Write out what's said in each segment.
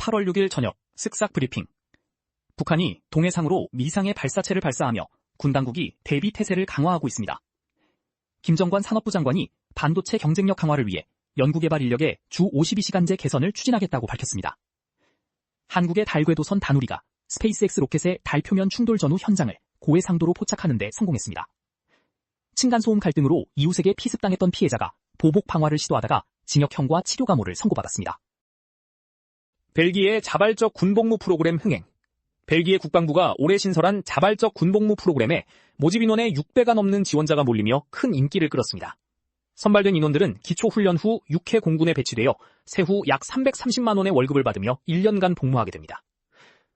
8월 6일 저녁 쓱싹 브리핑. 북한이 동해상으로 미상의 발사체를 발사하며 군 당국이 대비 태세를 강화하고 있습니다. 김정관 산업부 장관이 반도체 경쟁력 강화를 위해 연구개발 인력의 주 52시간제 개선을 추진하겠다고 밝혔습니다. 한국의 달 궤도선 다누리가 스페이스X 로켓의 달 표면 충돌 전후 현장을 고해상도로 포착하는 데 성공했습니다. 층간소음 갈등으로 이웃에게 피습당했던 피해자가 보복 방화를 시도하다가 징역형과 치료 감호를 선고받았습니다. 벨기에의 자발적 군복무 프로그램 흥행. 벨기에 국방부가 올해 신설한 자발적 군복무 프로그램에 모집 인원의 6배가 넘는 지원자가 몰리며 큰 인기를 끌었습니다. 선발된 인원들은 기초훈련 후 6회 공군에 배치되어 세후 약 330만 원의 월급을 받으며 1년간 복무하게 됩니다.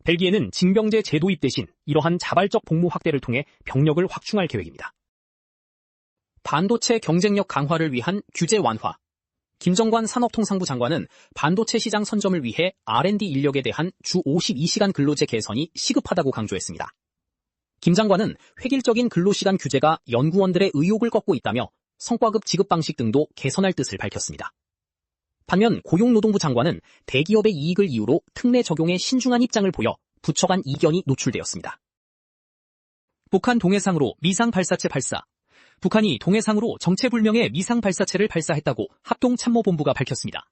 벨기에는 징병제 재도입 대신 이러한 자발적 복무 확대를 통해 병력을 확충할 계획입니다. 반도체 경쟁력 강화를 위한 규제 완화. 김정관 산업통상부 장관은 반도체 시장 선점을 위해 R&D 인력에 대한 주 52시간 근로제 개선이 시급하다고 강조했습니다. 김 장관은 획일적인 근로시간 규제가 연구원들의 의욕을 꺾고 있다며 성과급 지급 방식 등도 개선할 뜻을 밝혔습니다. 반면 고용노동부 장관은 대기업의 이익을 이유로 특례 적용에 신중한 입장을 보여 부처 간 이견이 노출되었습니다. 북한 동해상으로 미상 발사체 발사. 북한이 동해상으로 정체불명의 미상 발사체를 발사했다고 합동참모본부가 밝혔습니다.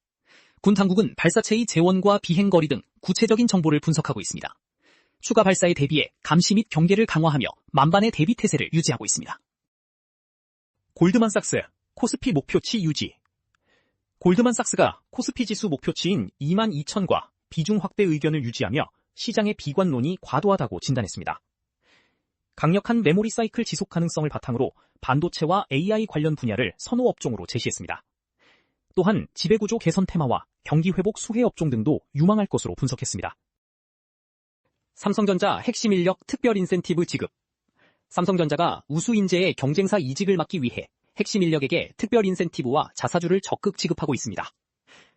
군 당국은 발사체의 재원과 비행거리 등 구체적인 정보를 분석하고 있습니다. 추가 발사에 대비해 감시 및 경계를 강화하며 만반의 대비 태세를 유지하고 있습니다. 골드만삭스, 코스피 목표치 유지. 골드만삭스가 코스피 지수 목표치인 22,000과 비중 확대 의견을 유지하며 시장의 비관론이 과도하다고 진단했습니다. 강력한 메모리 사이클 지속 가능성을 바탕으로 반도체와 AI 관련 분야를 선호 업종으로 제시했습니다. 또한 지배구조 개선 테마와 경기 회복 수혜 업종 등도 유망할 것으로 분석했습니다. 삼성전자 핵심 인력 특별 인센티브 지급. 삼성전자가 우수 인재의 경쟁사 이직을 막기 위해 핵심 인력에게 특별 인센티브와 자사주를 적극 지급하고 있습니다.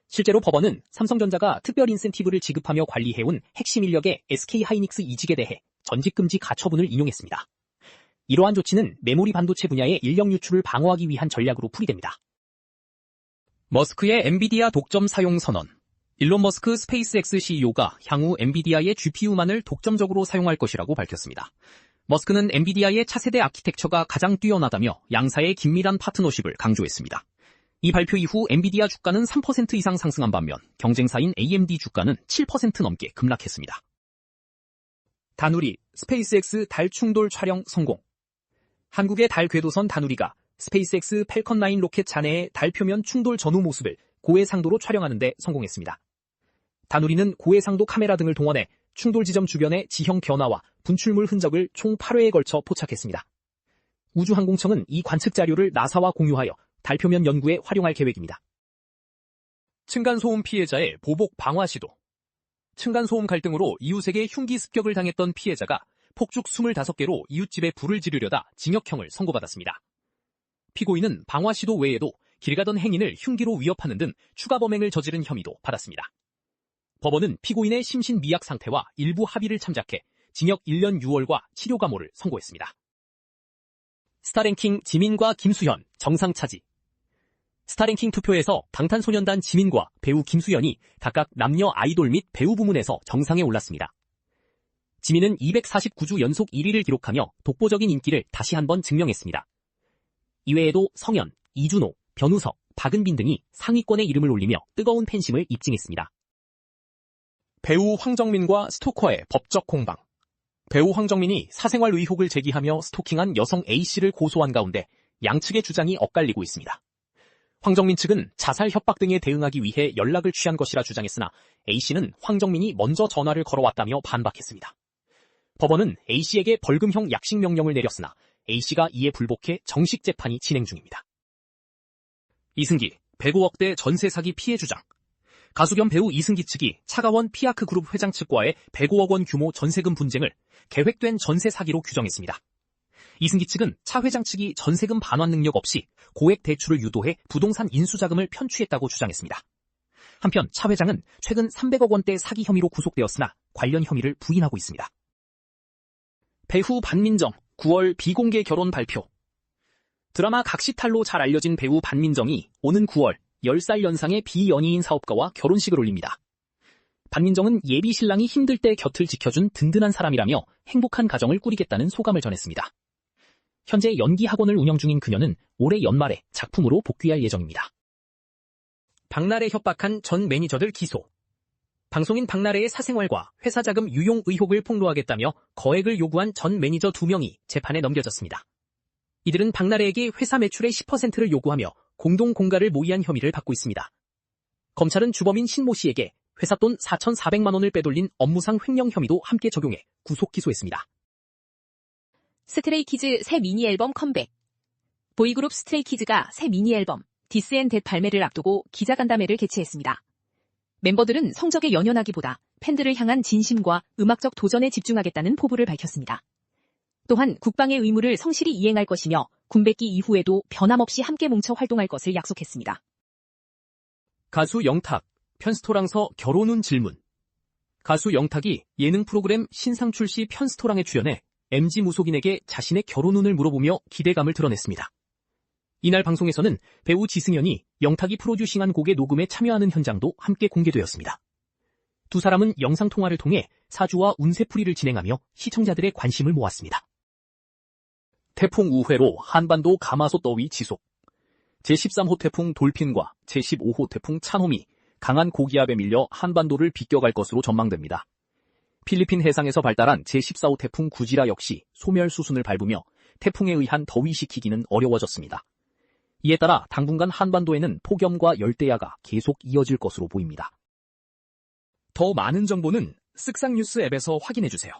실제로 법원은 삼성전자가 특별 인센티브를 지급하며 관리해온 핵심 인력의 SK하이닉스 이직에 대해 전직금지 가처분을 인용했습니다. 이러한 조치는 메모리 반도체 분야의 인력 유출을 방어하기 위한 전략으로 풀이됩니다. 머스크의 엔비디아 독점 사용 선언. 일론 머스크 스페이스X CEO가 향후 엔비디아의 GPU만을 독점적으로 사용할 것이라고 밝혔습니다. 머스크는 엔비디아의 차세대 아키텍처가 가장 뛰어나다며 양사의 긴밀한 파트너십을 강조했습니다. 이 발표 이후 엔비디아 주가는 3% 이상 상승한 반면 경쟁사인 AMD 주가는 7% 넘게 급락했습니다. 다누리, 스페이스X 달 충돌 촬영 성공. 한국의 달 궤도선 다누리가 스페이스X 팰컨9 로켓 잔해의 달 표면 충돌 전후 모습을 고해상도로 촬영하는 데 성공했습니다. 다누리는 고해상도 카메라 등을 동원해 충돌 지점 주변의 지형 변화와 분출물 흔적을 총 8회에 걸쳐 포착했습니다. 우주항공청은 이 관측 자료를 나사와 공유하여 달 표면 연구에 활용할 계획입니다. 층간소음 피해자의 보복 방화 시도. 층간소음 갈등으로 이웃에게 흉기 습격을 당했던 피해자가 폭죽 25개로 이웃집에 불을 지르려다 징역형을 선고받았습니다. 피고인은 방화 시도 외에도 길 가던 행인을 흉기로 위협하는 등 추가 범행을 저지른 혐의도 받았습니다. 법원은 피고인의 심신 미약 상태와 일부 합의를 참작해 징역 1년 6월과 치료 감호를 선고했습니다. 스타랭킹 지민과 김수현 정상 차지. 스타랭킹 투표에서 방탄소년단 지민과 배우 김수현이 각각 남녀 아이돌 및 배우 부문에서 정상에 올랐습니다. 지민은 249주 연속 1위를 기록하며 독보적인 인기를 다시 한번 증명했습니다. 이외에도 성현, 이준호, 변우석, 박은빈 등이 상위권에 이름을 올리며 뜨거운 팬심을 입증했습니다. 배우 황정민과 스토커의 법적 공방. 배우 황정민이 사생활 의혹을 제기하며 스토킹한 여성 A씨를 고소한 가운데 양측의 주장이 엇갈리고 있습니다. 황정민 측은 자살 협박 등에 대응하기 위해 연락을 취한 것이라 주장했으나 A씨는 황정민이 먼저 전화를 걸어왔다며 반박했습니다. 법원은 A씨에게 벌금형 약식 명령을 내렸으나 A씨가 이에 불복해 정식 재판이 진행 중입니다. 이승기, 105억대 전세 사기 피해 주장. 가수 겸 배우 이승기 측이 차가원 피아크 그룹 회장 측과의 105억 원 규모 전세금 분쟁을 계획된 전세 사기로 규정했습니다. 이승기 측은 차 회장 측이 전세금 반환 능력 없이 고액 대출을 유도해 부동산 인수자금을 편취했다고 주장했습니다. 한편 차 회장은 최근 300억 원대 사기 혐의로 구속되었으나 관련 혐의를 부인하고 있습니다. 배우 반민정, 9월 비공개 결혼 발표. 드라마 각시탈로 잘 알려진 배우 반민정이 오는 9월 10살 연상의 비연예인 사업가와 결혼식을 올립니다. 반민정은 예비 신랑이 힘들 때 곁을 지켜준 든든한 사람이라며 행복한 가정을 꾸리겠다는 소감을 전했습니다. 현재 연기 학원을 운영 중인 그녀는 올해 연말에 작품으로 복귀할 예정입니다. 박나래 협박한 전 매니저들 기소. 방송인 박나래의 사생활과 회사 자금 유용 의혹을 폭로하겠다며 거액을 요구한 전 매니저 2명이 재판에 넘겨졌습니다. 이들은 박나래에게 회사 매출의 10%를 요구하며 공동 공갈을 모의한 혐의를 받고 있습니다. 검찰은 주범인 신모 씨에게 회사 돈 4,400만 원을 빼돌린 업무상 횡령 혐의도 함께 적용해 구속 기소했습니다. 스트레이키즈 새 미니 앨범 컴백. 보이그룹 스트레이키즈가 새 미니 앨범 디스 앤 댓 발매를 앞두고 기자간담회를 개최했습니다. 멤버들은 성적에 연연하기보다 팬들을 향한 진심과 음악적 도전에 집중하겠다는 포부를 밝혔습니다. 또한 국방의 의무를 성실히 이행할 것이며 군백기 이후에도 변함없이 함께 뭉쳐 활동할 것을 약속했습니다. 가수 영탁, 편스토랑서 결혼 후 질문. 가수 영탁이 예능 프로그램 신상 출시 편스토랑에 출연해 MG 무속인에게 자신의 결혼 운을 물어보며 기대감을 드러냈습니다. 이날 방송에서는 배우 지승연이 영탁이 프로듀싱한 곡의 녹음에 참여하는 현장도 함께 공개되었습니다. 두 사람은 영상통화를 통해 사주와 운세풀이를 진행하며 시청자들의 관심을 모았습니다. 태풍 우회로 한반도 가마솥 더위 지속. 제13호 태풍 돌핀과 제15호 태풍 찬홈이 강한 고기압에 밀려 한반도를 비껴갈 것으로 전망됩니다. 필리핀 해상에서 발달한 제14호 태풍 구지라 역시 소멸 수순을 밟으며 태풍에 의한 더위 식히기는 어려워졌습니다. 이에 따라 당분간 한반도에는 폭염과 열대야가 계속 이어질 것으로 보입니다. 더 많은 정보는 쓱싹뉴스 앱에서 확인해주세요.